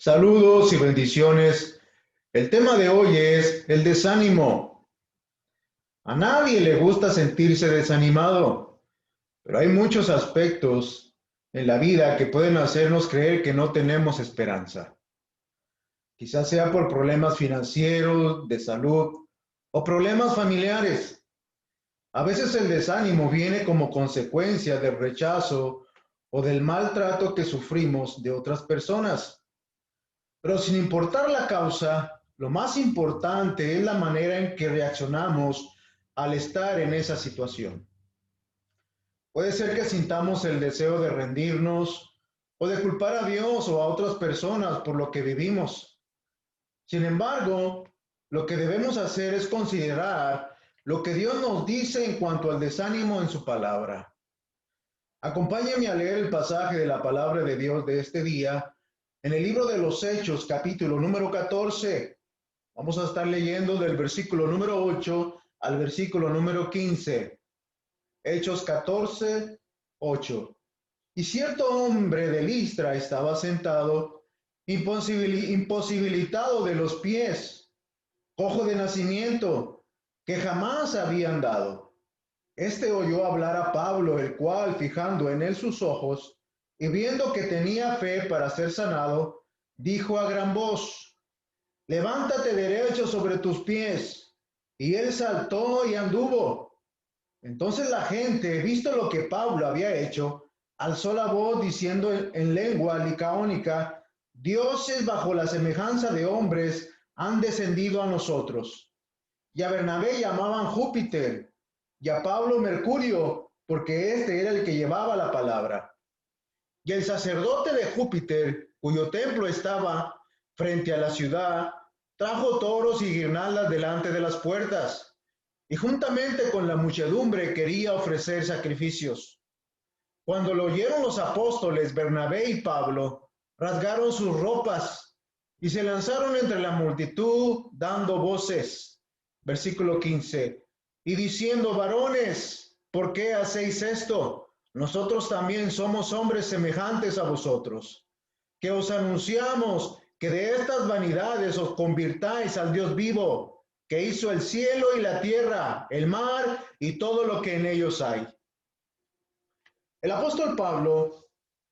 Saludos y bendiciones. El tema de hoy es el desánimo. A nadie le gusta sentirse desanimado, pero hay muchos aspectos en la vida que pueden hacernos creer que no tenemos esperanza. Quizás sea por problemas financieros, de salud o problemas familiares. A veces el desánimo viene como consecuencia del rechazo o del maltrato que sufrimos de otras personas. Pero sin importar la causa, lo más importante es la manera en que reaccionamos al estar en esa situación. Puede ser que sintamos el deseo de rendirnos o de culpar a Dios o a otras personas por lo que vivimos. Sin embargo, lo que debemos hacer es considerar lo que Dios nos dice en cuanto al desánimo en su palabra. Acompáñenme a leer el pasaje de la palabra de Dios de este día en el libro de los Hechos, capítulo número 14. Vamos a estar leyendo del versículo número 8 al versículo número 15. Hechos 14, 8. Y cierto hombre de Listra estaba sentado, imposibilitado de los pies, cojo de nacimiento, que jamás había andado. Este oyó hablar a Pablo, el cual, fijando en él sus ojos, y viendo que tenía fe para ser sanado, dijo a gran voz: levántate derecho sobre tus pies. Y él saltó y anduvo. Entonces la gente, visto lo que Pablo había hecho, alzó la voz diciendo en lengua licaónica: dioses bajo la semejanza de hombres han descendido a nosotros. Y a Bernabé llamaban Júpiter, y a Pablo Mercurio, porque este era el que llevaba la palabra. Y el sacerdote de Júpiter, cuyo templo estaba frente a la ciudad, trajo toros y guirnaldas delante de las puertas, y juntamente con la muchedumbre quería ofrecer sacrificios. Cuando lo oyeron los apóstoles Bernabé y Pablo, rasgaron sus ropas y se lanzaron entre la multitud dando voces. Versículo 15. Y diciendo: varones, ¿por qué hacéis esto? Nosotros también somos hombres semejantes a vosotros, que os anunciamos que de estas vanidades os convirtáis al Dios vivo, que hizo el cielo y la tierra, el mar y todo lo que en ellos hay. El apóstol Pablo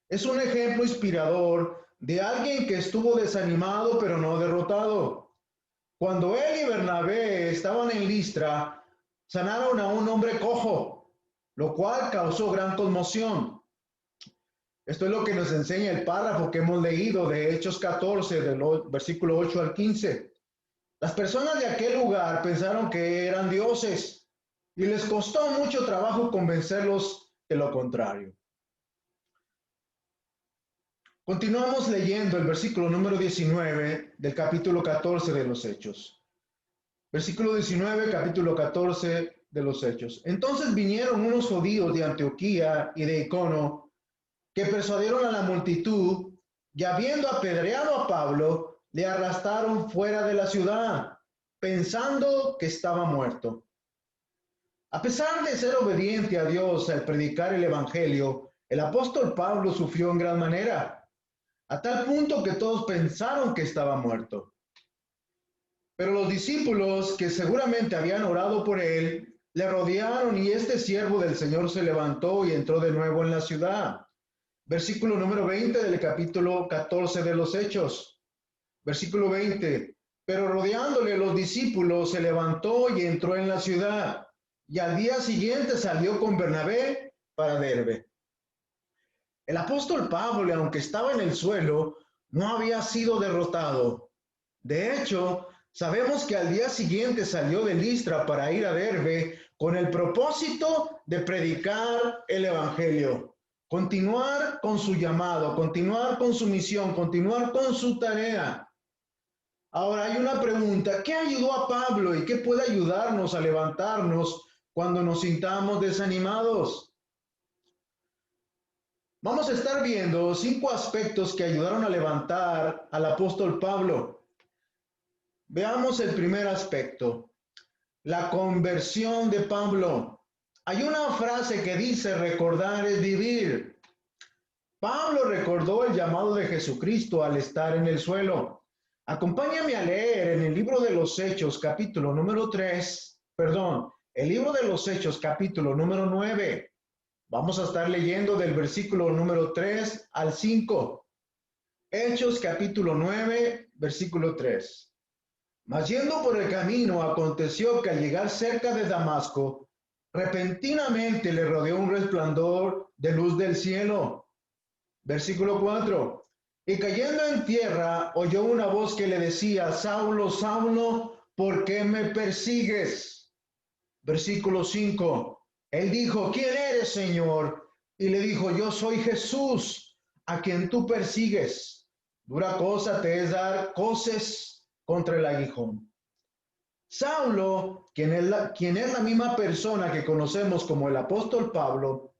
es un ejemplo inspirador de alguien que estuvo desanimado pero no derrotado. Cuando él y Bernabé estaban en Listra, sanaron a un hombre cojo, lo cual causó gran conmoción. Esto es lo que nos enseña el párrafo que hemos leído de Hechos 14, del versículo 8 al 15. Las personas de aquel lugar pensaron que eran dioses y les costó mucho trabajo convencerlos de lo contrario. Continuamos leyendo el versículo número 19 del capítulo 14 de los Hechos. Versículo 19, capítulo 14 de los Hechos. Entonces vinieron unos judíos de Antioquía y de Icono que persuadieron a la multitud, y habiendo apedreado a Pablo, le arrastraron fuera de la ciudad, pensando que estaba muerto. A pesar de ser obediente a Dios al predicar el Evangelio, el apóstol Pablo sufrió en gran manera, a tal punto que todos pensaron que estaba muerto. Pero los discípulos, que seguramente habían orado por él, le rodearon, y este siervo del Señor se levantó y entró de nuevo en la ciudad. Versículo número 20 del capítulo 14 de los Hechos. Versículo 20. Pero rodeándole los discípulos, se levantó y entró en la ciudad, y al día siguiente salió con Bernabé para Derbe. El apóstol Pablo, aunque estaba en el suelo, no había sido derrotado. De hecho, sabemos que al día siguiente salió de Listra para ir a Derbe con el propósito de predicar el Evangelio, continuar con su llamado, continuar con su misión, continuar con su tarea. Ahora hay una pregunta: ¿qué ayudó a Pablo y qué puede ayudarnos a levantarnos cuando nos sintamos desanimados? Vamos a estar viendo 5 aspectos que ayudaron a levantar al apóstol Pablo. Veamos el primer aspecto: la conversión de Pablo. Hay una frase que dice: recordar es vivir. Pablo recordó el llamado de Jesucristo al estar en el suelo. Acompáñame a leer en el libro de los Hechos, capítulo número 3, perdón, el libro de los Hechos, capítulo número 9. Vamos a estar leyendo del versículo número 3 al 5. Hechos, capítulo 9, versículo 3. Mas yendo por el camino, aconteció que al llegar cerca de Damasco, repentinamente le rodeó un resplandor de luz del cielo. Versículo 4. Y cayendo en tierra, oyó una voz que le decía: Saulo, Saulo, ¿por qué me persigues? Versículo 5. Él dijo: ¿Quién eres, Señor? Y le dijo: Yo soy Jesús, a quien tú persigues. Dura cosa te es dar coces contra el aguijón. Saulo, quien es la misma persona que conocemos como el apóstol Pablo,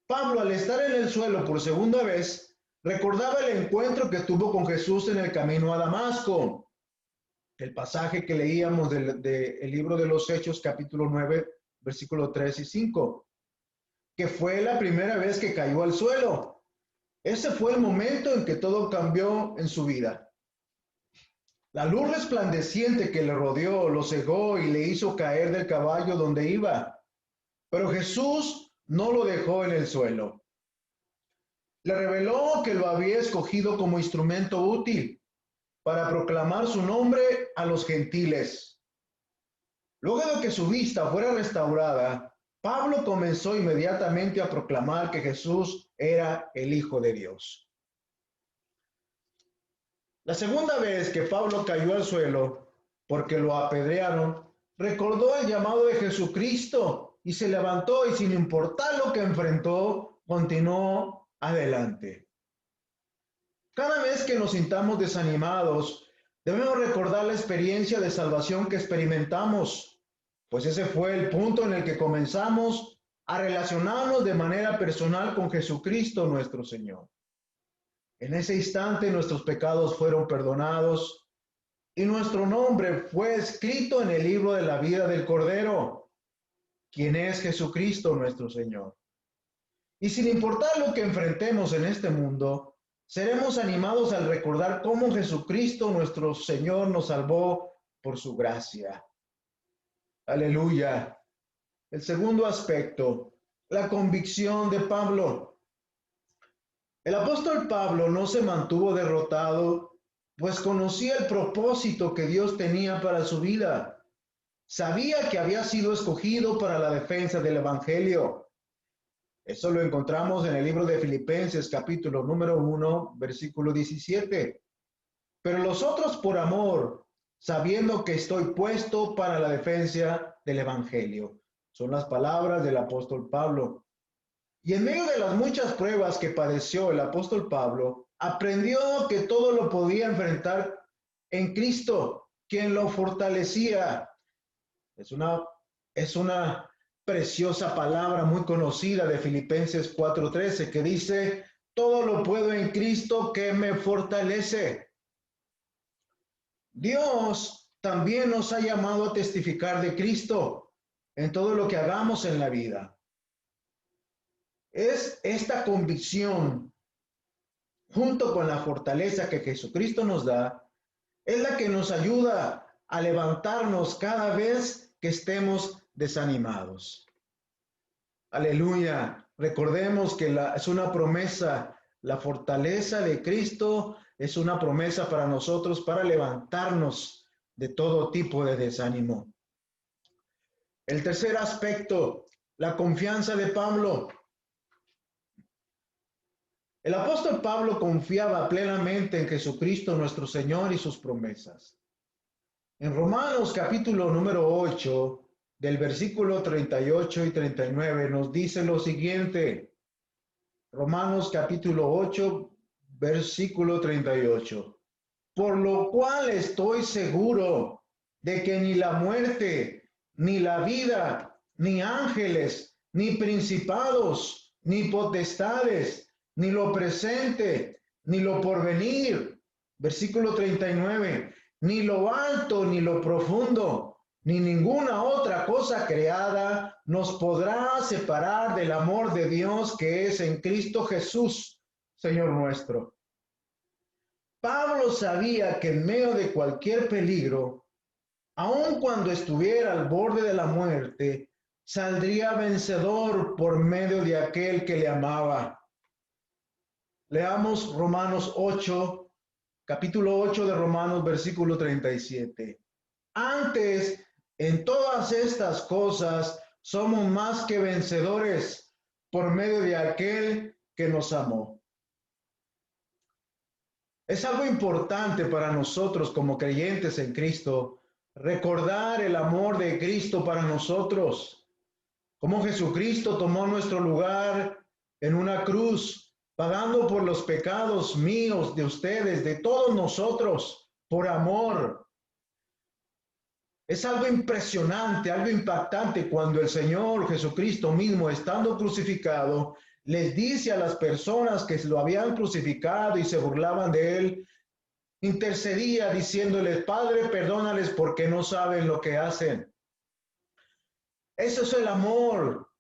al estar en el suelo por segunda vez, recordaba el encuentro que tuvo con Jesús en el camino a Damasco. El pasaje que leíamos del libro de los Hechos, capítulo 9, versículos 3 y 5, que fue la primera vez que cayó al suelo. Ese fue el momento en que todo cambió en su vida. La luz resplandeciente que le rodeó lo cegó y le hizo caer del caballo donde iba. Pero Jesús no lo dejó en el suelo. Le reveló que lo había escogido como instrumento útil para proclamar su nombre a los gentiles. Luego de que su vista fuera restaurada, Pablo comenzó inmediatamente a proclamar que Jesús era el Hijo de Dios. La segunda vez que Pablo cayó al suelo porque lo apedrearon, recordó el llamado de Jesucristo y se levantó y, sin importar lo que enfrentó, continuó adelante. Cada vez que nos sintamos desanimados, debemos recordar la experiencia de salvación que experimentamos, pues ese fue el punto en el que comenzamos a relacionarnos de manera personal con Jesucristo nuestro Señor. En ese instante nuestros pecados fueron perdonados y nuestro nombre fue escrito en el libro de la vida del Cordero, quien es Jesucristo nuestro Señor. Y sin importar lo que enfrentemos en este mundo, seremos animados al recordar cómo Jesucristo nuestro Señor nos salvó por su gracia. Aleluya. El segundo aspecto, la convicción de Pablo. El apóstol Pablo no se mantuvo derrotado, pues conocía el propósito que Dios tenía para su vida. Sabía que había sido escogido para la defensa del Evangelio. Eso lo encontramos en el libro de Filipenses, capítulo número 1, versículo 17. Pero los otros por amor, sabiendo que estoy puesto para la defensa del Evangelio. Son las palabras del apóstol Pablo. Y en medio de las muchas pruebas que padeció el apóstol Pablo, aprendió que todo lo podía enfrentar en Cristo, quien lo fortalecía. Es una preciosa palabra muy conocida de Filipenses 4:13 que dice: todo lo puedo en Cristo que me fortalece. Dios también nos ha llamado a testificar de Cristo en todo lo que hagamos en la vida. Es esta convicción, junto con la fortaleza que Jesucristo nos da, es la que nos ayuda a levantarnos cada vez que estemos desanimados. Aleluya. Recordemos que es una promesa. La fortaleza de Cristo es una promesa para nosotros para levantarnos de todo tipo de desánimo. El tercer aspecto, la confianza de Pablo. El apóstol Pablo confiaba plenamente en Jesucristo nuestro Señor y sus promesas. En Romanos capítulo número 8, del versículo 38 y 39, nos dice lo siguiente. Romanos capítulo 8, versículo 38. Por lo cual estoy seguro de que ni la muerte, ni la vida, ni ángeles, ni principados, ni potestades, ni lo presente, ni lo porvenir. Versículo 39. Ni lo alto, ni lo profundo, ni ninguna otra cosa creada nos podrá separar del amor de Dios que es en Cristo Jesús, Señor nuestro. Pablo sabía que en medio de cualquier peligro, aun cuando estuviera al borde de la muerte, saldría vencedor por medio de aquel que le amaba. Leamos Romanos 8, capítulo 8 de Romanos, versículo 37. Antes, en todas estas cosas, somos más que vencedores por medio de aquel que nos amó. Es algo importante para nosotros como creyentes en Cristo recordar el amor de Cristo para nosotros, cómo Jesucristo tomó nuestro lugar en una cruz, pagando por los pecados míos, de ustedes, de todos nosotros, por amor. Es algo impresionante, algo impactante cuando el Señor Jesucristo mismo, estando crucificado, les dice a las personas que lo habían crucificado y se burlaban de él, intercedía diciéndoles: Padre, perdónales porque no saben lo que hacen. Eso es el amor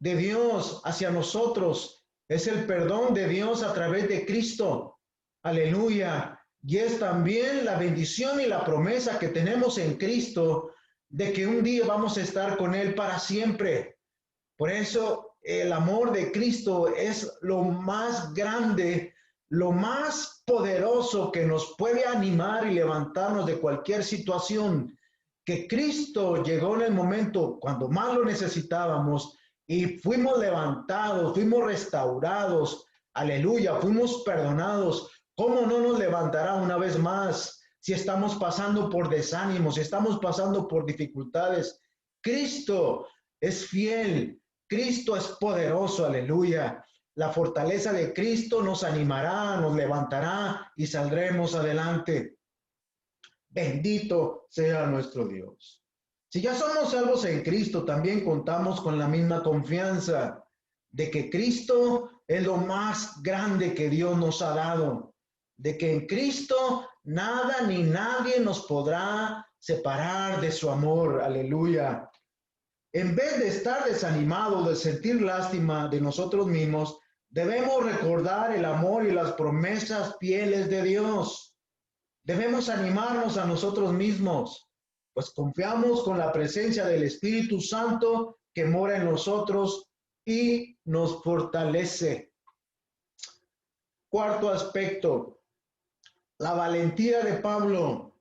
de Dios hacia nosotros. Es el perdón de Dios a través de Cristo. Aleluya. Y es también la bendición y la promesa que tenemos en Cristo de que un día vamos a estar con Él para siempre. Por eso el amor de Cristo es lo más grande, lo más poderoso que nos puede animar y levantarnos de cualquier situación. Que Cristo llegó en el momento cuando más lo necesitábamos y fuimos levantados, fuimos restaurados, aleluya, fuimos perdonados. ¿Cómo no nos levantará una vez más si estamos pasando por desánimos, si estamos pasando por dificultades? Cristo es fiel, Cristo es poderoso, aleluya. La fortaleza de Cristo nos animará, nos levantará y saldremos adelante. Bendito sea nuestro Dios. Si ya somos salvos en Cristo, también contamos con la misma confianza de que Cristo es lo más grande que Dios nos ha dado, de que en Cristo nada ni nadie nos podrá separar de su amor. Aleluya. En vez de estar desanimados, de sentir lástima de nosotros mismos, debemos recordar el amor y las promesas fieles de Dios. Debemos animarnos a nosotros mismos, pues confiamos con la presencia del Espíritu Santo que mora en nosotros y nos fortalece. Cuarto aspecto, la valentía de Pablo.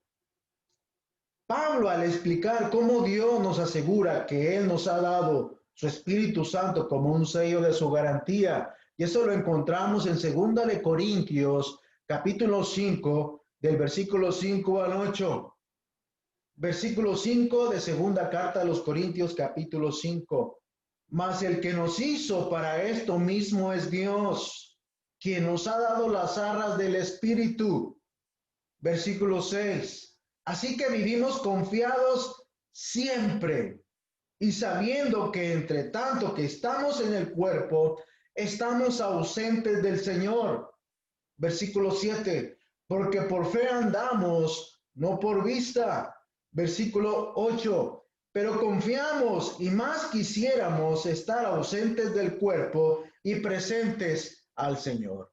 Pablo, al explicar cómo Dios nos asegura que Él nos ha dado su Espíritu Santo como un sello de su garantía, y eso lo encontramos en 2 de Corintios, capítulo 5, del versículo 5 al 8. Versículo 5 de segunda carta a los Corintios, capítulo 5. Mas el que nos hizo para esto mismo es Dios, quien nos ha dado las arras del Espíritu. Versículo 6. Así que vivimos confiados siempre y sabiendo que entre tanto que estamos en el cuerpo, estamos ausentes del Señor. Versículo 7. Porque por fe andamos, no por vista. Versículo 8. Pero confiamos y más quisiéramos estar ausentes del cuerpo y presentes al Señor.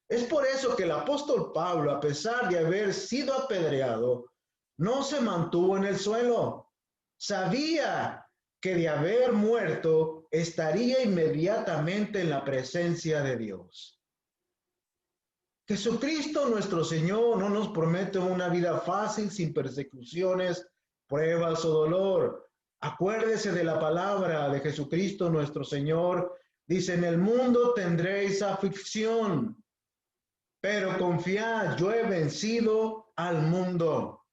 Es por eso que el apóstol Pablo, a pesar de haber sido apedreado, no se mantuvo en el suelo. Sabía que de haber muerto estaría inmediatamente en la presencia de Dios. Jesucristo nuestro Señor no nos promete una vida fácil sin persecuciones, pruebas o dolor. Acuérdese de la palabra de Jesucristo nuestro Señor. Dice: en el mundo tendréis aflicción, pero confiad, yo he vencido al mundo.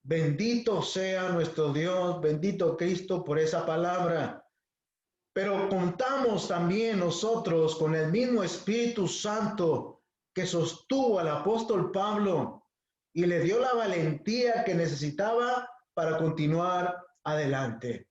Bendito sea nuestro Dios, bendito Cristo por esa palabra. Pero contamos también nosotros con el mismo Espíritu Santo que sostuvo al apóstol Pablo y le dio la valentía que necesitaba para continuar adelante.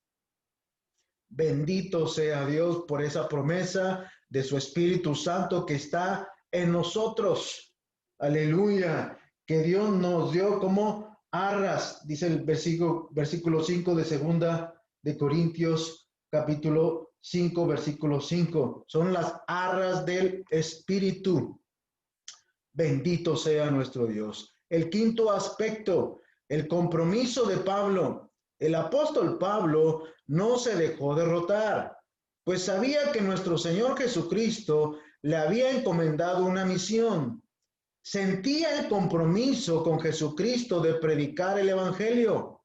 Bendito sea Dios por esa promesa de su Espíritu Santo que está en nosotros. Aleluya. Que Dios nos dio como arras, dice el versículo 5 de 2 de Corintios, capítulo 5, versículo 5. Son las arras del Espíritu. Bendito sea nuestro Dios. El quinto aspecto, el compromiso de Pablo. El apóstol Pablo no se dejó derrotar, pues sabía que nuestro Señor Jesucristo le había encomendado una misión. Sentía el compromiso con Jesucristo de predicar el Evangelio.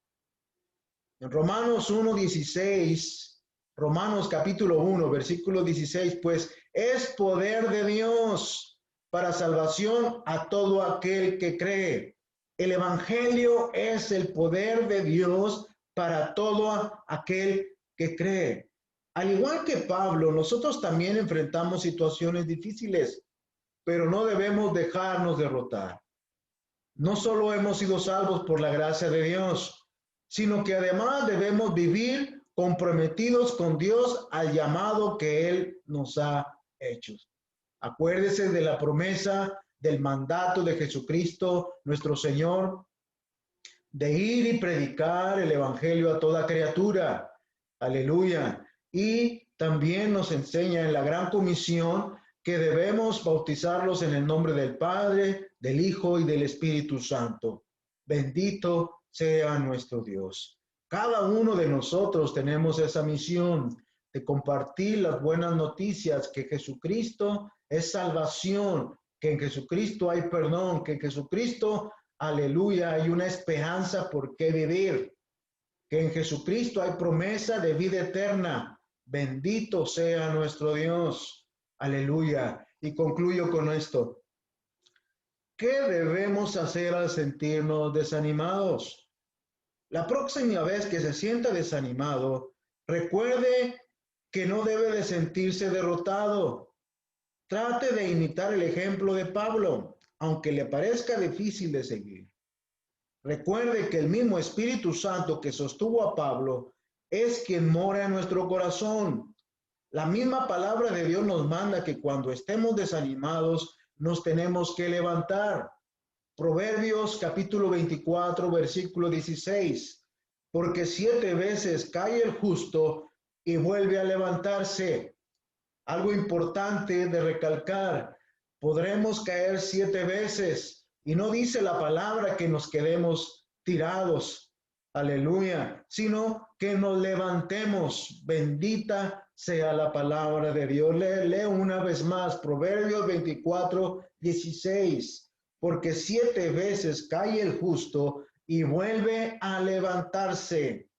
En Romanos 1:16, Romanos capítulo 1, versículo 16, pues es poder de Dios para salvación a todo aquel que cree. El Evangelio es el poder de Dios para todo aquel que cree. Al igual que Pablo, nosotros también enfrentamos situaciones difíciles, pero no debemos dejarnos derrotar. No solo hemos sido salvos por la gracia de Dios, sino que además debemos vivir comprometidos con Dios al llamado que Él nos ha hecho. Acuérdese de la promesa del mandato de Jesucristo, nuestro Señor, de ir y predicar el Evangelio a toda criatura. Aleluya. Y también nos enseña en la gran comisión que debemos bautizarlos en el nombre del Padre, del Hijo y del Espíritu Santo. Bendito sea nuestro Dios. Cada uno de nosotros tenemos esa misión de compartir las buenas noticias, que Jesucristo es salvación, que en Jesucristo hay perdón, que en Jesucristo, aleluya, hay una esperanza por qué vivir, que en Jesucristo hay promesa de vida eterna. Bendito sea nuestro Dios. Aleluya. Y concluyo con esto. ¿Qué debemos hacer al sentirnos desanimados? La próxima vez que se sienta desanimado, recuerde que no debe de sentirse derrotado. Trate de imitar el ejemplo de Pablo, aunque le parezca difícil de seguir. Recuerde que el mismo Espíritu Santo que sostuvo a Pablo es quien mora en nuestro corazón. La misma palabra de Dios nos manda que cuando estemos desanimados nos tenemos que levantar. Proverbios capítulo 24, versículo 16. Porque 7 veces cae el justo y vuelve a levantarse. Algo importante de recalcar, podremos caer 7 veces y no dice la palabra que nos quedemos tirados, aleluya, sino que nos levantemos. Bendita sea la palabra de Dios. Leo una vez más, Proverbios 24, 16, porque 7 veces cae el justo y vuelve a levantarse.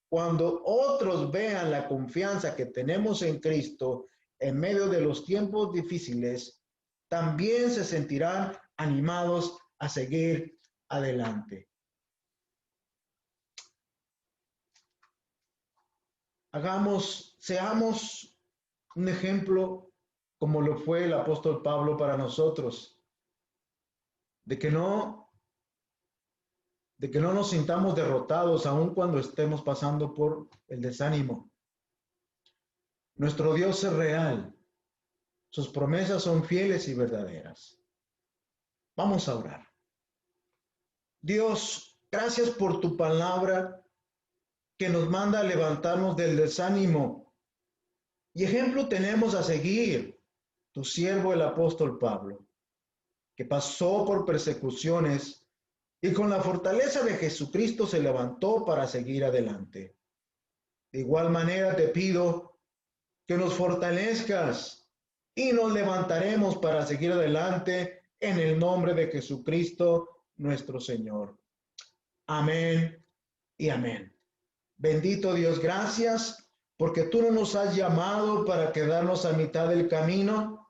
Cuando otros vean la confianza que tenemos en Cristo, en medio de los tiempos difíciles, también se sentirán animados a seguir adelante. Seamos un ejemplo como lo fue el apóstol Pablo para nosotros, de que no nos sintamos derrotados aun cuando estemos pasando por el desánimo. Nuestro Dios es real. Sus promesas son fieles y verdaderas. Vamos a orar. Dios, gracias por tu palabra que nos manda a levantarnos del desánimo. Y ejemplo tenemos a seguir, tu siervo el apóstol Pablo, que pasó por persecuciones y con la fortaleza de Jesucristo se levantó para seguir adelante. De igual manera te pido que nos fortalezcas y nos levantaremos para seguir adelante en el nombre de Jesucristo nuestro Señor. Amén y amén. Bendito Dios, gracias porque tú no nos has llamado para quedarnos a mitad del camino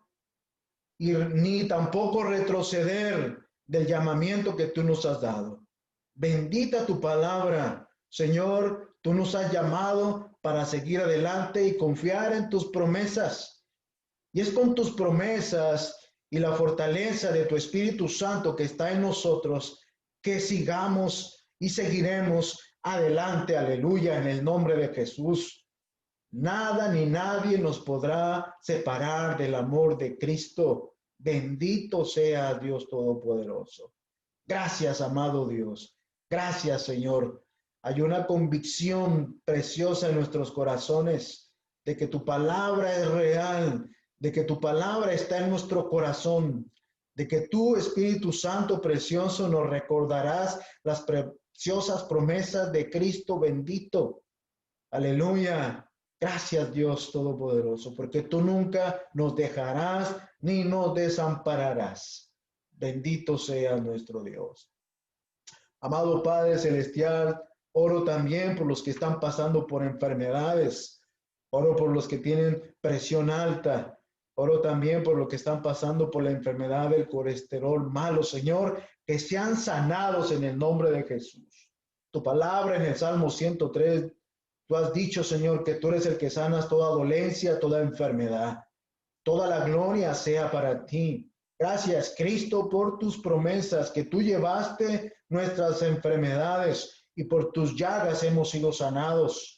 y ni tampoco retroceder del llamamiento que tú nos has dado. Bendita tu palabra, Señor, tú nos has llamado para seguir adelante y confiar en tus promesas. Y es con tus promesas y la fortaleza de tu Espíritu Santo que está en nosotros que sigamos y seguiremos adelante, aleluya, en el nombre de Jesús. Nada ni nadie nos podrá separar del amor de Cristo. Bendito sea Dios Todopoderoso. Gracias, amado Dios. Gracias, Señor. Hay una convicción preciosa en nuestros corazones de que tu palabra es real, de que tu palabra está en nuestro corazón, de que tú, Espíritu Santo precioso, nos recordarás las preciosas promesas de Cristo bendito. Aleluya. Gracias, Dios Todopoderoso, porque tú nunca nos dejarás ni nos desampararás. Bendito sea nuestro Dios. Amado Padre Celestial, oro también por los que están pasando por enfermedades. Oro por los que tienen presión alta. Oro también por los que están pasando por la enfermedad del colesterol malo, Señor, que sean sanados en el nombre de Jesús. Tu palabra en el Salmo 103, tú has dicho, Señor, que tú eres el que sanas toda dolencia, toda enfermedad. Toda la gloria sea para ti. Gracias, Cristo, por tus promesas, que tú llevaste nuestras enfermedades y por tus llagas hemos sido sanados.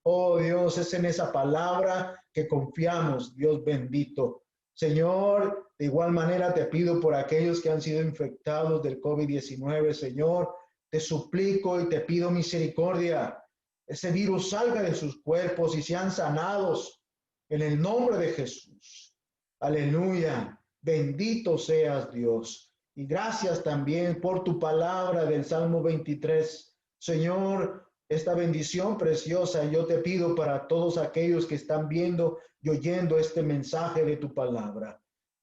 Oh Dios, es en esa palabra que confiamos, Dios bendito. Señor, de igual manera te pido por aquellos que han sido infectados del COVID-19, Señor, te suplico y te pido misericordia. Ese virus salga de sus cuerpos y sean sanados en el nombre de Jesús. Aleluya. Bendito seas, Dios. Y gracias también por tu palabra del Salmo 23. Señor, esta bendición preciosa yo te pido para todos aquellos que están viendo y oyendo este mensaje de tu palabra.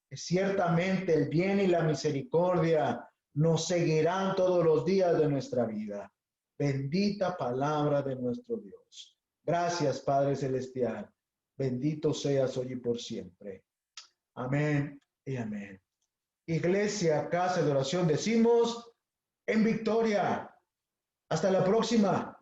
Que ciertamente el bien y la misericordia nos seguirán todos los días de nuestra vida. Bendita palabra de nuestro Dios. Gracias, Padre Celestial. Bendito seas hoy y por siempre. Amén y amén. Iglesia, casa de oración, decimos en victoria. Hasta la próxima.